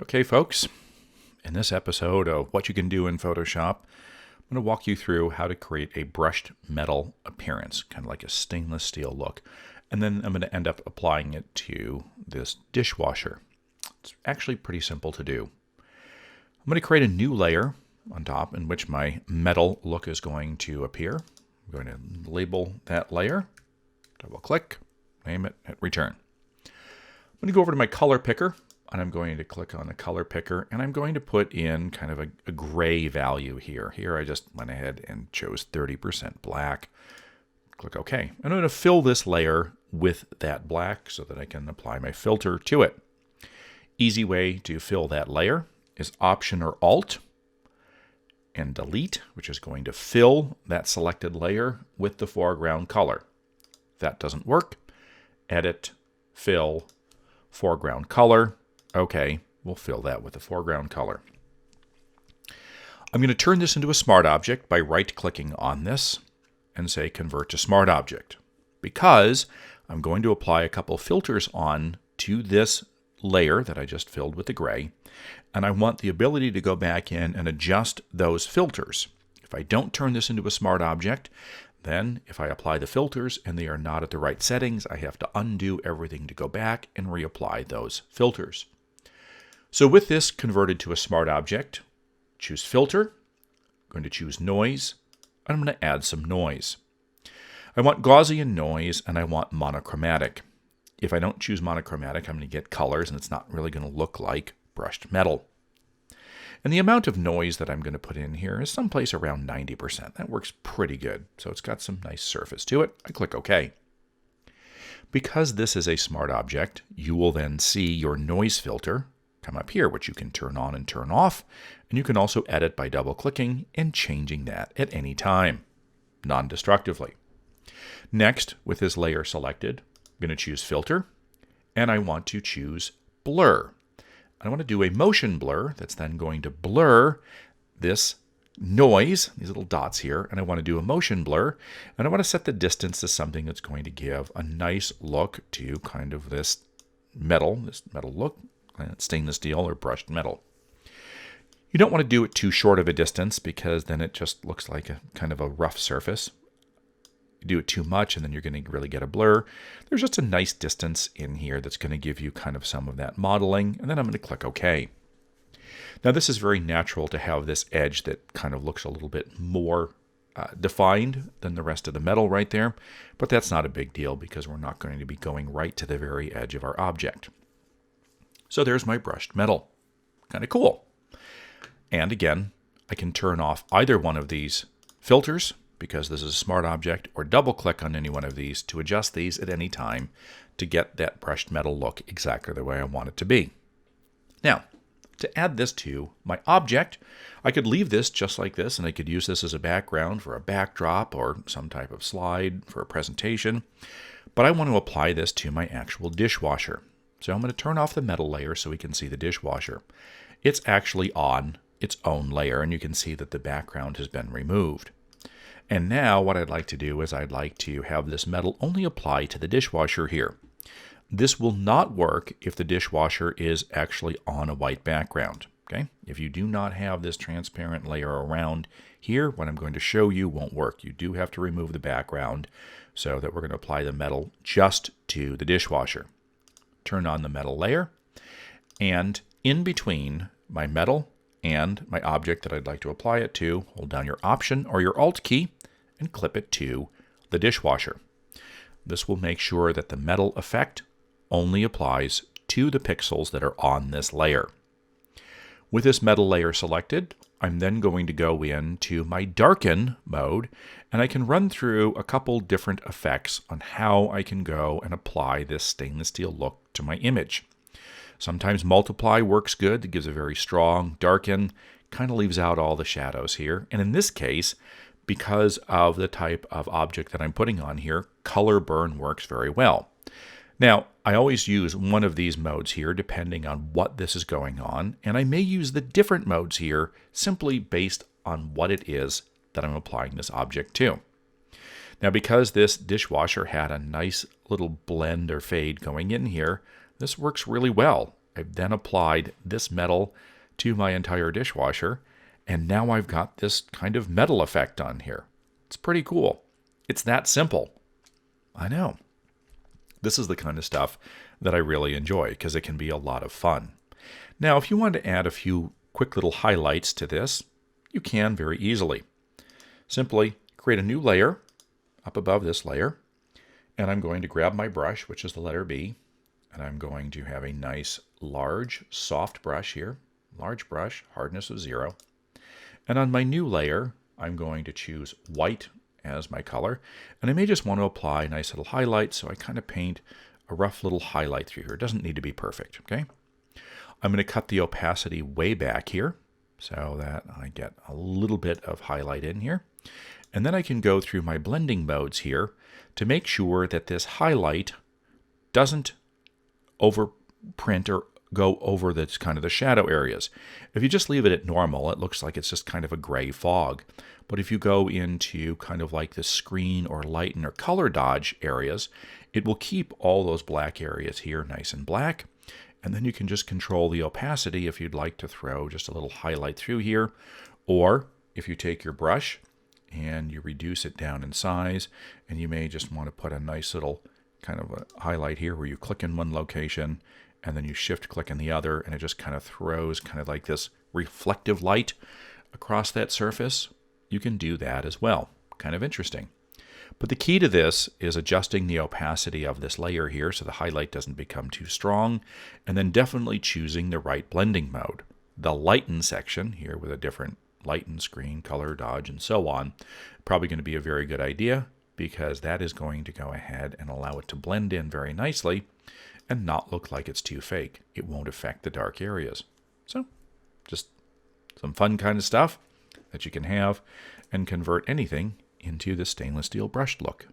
Okay, folks, in this episode of What You Can Do in Photoshop, I'm going to walk you through how to create a brushed metal appearance, kind of like a stainless steel look. And then I'm going to end up applying it to this dishwasher. It's actually pretty simple to do. I'm going to create a new layer on top in which my metal look is going to appear. I'm going to label that layer, double click, name it, hit return. I'm going to go over to my color picker. And I'm going to click on the color picker, and I'm going to put in kind of a gray value here. Here I just went ahead and chose 30% black. Click OK. I'm going to fill this layer with that black so that I can apply my filter to it. Easy way to fill that layer is Option or Alt and Delete, which is going to fill that selected layer with the foreground color. If that doesn't work, Edit, Fill, Foreground Color. Okay, we'll fill that with the foreground color. I'm going to turn this into a smart object by right-clicking on this and say Convert to Smart Object, because I'm going to apply a couple filters on to this layer that I just filled with the gray, and I want the ability to go back in and adjust those filters. If I don't turn this into a smart object, then if I apply the filters and they are not at the right settings, I have to undo everything to go back and reapply those filters. So with this converted to a smart object, choose Filter, I'm going to choose Noise, and I'm going to add some noise. I want Gaussian noise and I want monochromatic. If I don't choose monochromatic, I'm going to get colors and it's not really going to look like brushed metal. And the amount of noise that I'm going to put in here is someplace around 90%. That works pretty good. So it's got some nice surface to it. I click OK. Because this is a smart object, you will then see your noise filter come up here, which you can turn on and turn off, and you can also edit by double-clicking and changing that at any time, non-destructively. Next, with this layer selected, I'm going to choose Filter, and I want to choose Blur. I want to do a motion blur that's then going to blur this noise, these little dots here, and I want to do a motion blur, and I want to set the distance to something that's going to give a nice look to kind of this metal look. Stainless steel or brushed metal. You don't want to do it too short of a distance because then it just looks like a kind of a rough surface. You do it too much and then you're going to really get a blur. There's just a nice distance in here that's going to give you kind of some of that modeling, and then I'm going to click OK. Now this is very natural to have this edge that kind of looks a little bit more defined than the rest of the metal right there, but that's not a big deal because we're not going to be going right to the very edge of our object. So there's my brushed metal. Kind of cool. And again, I can turn off either one of these filters because this is a smart object, or double click on any one of these to adjust these at any time to get that brushed metal look exactly the way I want it to be. Now, to add this to my object, I could leave this just like this and I could use this as a background for a backdrop or some type of slide for a presentation, but I want to apply this to my actual dishwasher. So I'm going to turn off the metal layer so we can see the dishwasher. It's actually on its own layer, and you can see that the background has been removed. And now what I'd like to do is I'd like to have this metal only apply to the dishwasher here. This will not work if the dishwasher is actually on a white background. Okay? If you do not have this transparent layer around here, what I'm going to show you won't work. You do have to remove the background so that we're going to apply the metal just to the dishwasher. Turn on the metal layer, and in between my metal and my object that I'd like to apply it to, hold down your Option or your Alt key and clip it to the dishwasher. This will make sure that the metal effect only applies to the pixels that are on this layer. With this metal layer selected, I'm then going to go into my Darken mode, and I can run through a couple different effects on how I can go and apply this stainless steel look to my image. Sometimes Multiply works good. It gives a very strong darken, kind of leaves out all the shadows here. And in this case, because of the type of object that I'm putting on here, Color Burn works very well. Now, I always use one of these modes here depending on what this is going on, and I may use the different modes here simply based on what it is that I'm applying this object to. Now, because this dishwasher had a nice little blend or fade going in here, this works really well. I've then applied this metal to my entire dishwasher, and now I've got this kind of metal effect on here. It's pretty cool. It's that simple. I know. This is the kind of stuff that I really enjoy because it can be a lot of fun. Now, if you want to add a few quick little highlights to this, you can very easily. Simply create a new layer up above this layer, and I'm going to grab my brush, which is the letter B, and I'm going to have a nice, large, soft brush here. Large brush, hardness of 0. And on my new layer, I'm going to choose white as my color, and I may just want to apply a nice little highlight, so I kind of paint a rough little highlight through here. It doesn't need to be perfect, okay? I'm going to cut the opacity way back here so that I get a little bit of highlight in here. And then I can go through my blending modes here to make sure that this highlight doesn't overprint or go over the kind of the shadow areas. If you just leave it at normal, it looks like it's just kind of a gray fog. But if you go into kind of like the screen or lighten or color dodge areas, it will keep all those black areas here nice and black. And then you can just control the opacity if you'd like to throw just a little highlight through here. Or if you take your brush and you reduce it down in size, and you may just want to put a nice little kind of a highlight here where you click in one location and then you shift click in the other, and it just kind of throws kind of like this reflective light across that surface. You can do that as well. Kind of interesting. But the key to this is adjusting the opacity of this layer here so the highlight doesn't become too strong, and then definitely choosing the right blending mode. The lighten section here with a different lighten, screen, color, dodge, and so on, probably going to be a very good idea because that is going to go ahead and allow it to blend in very nicely and not look like it's too fake. It won't affect the dark areas. So, just some fun kind of stuff that you can have and convert anything into the stainless steel brushed look.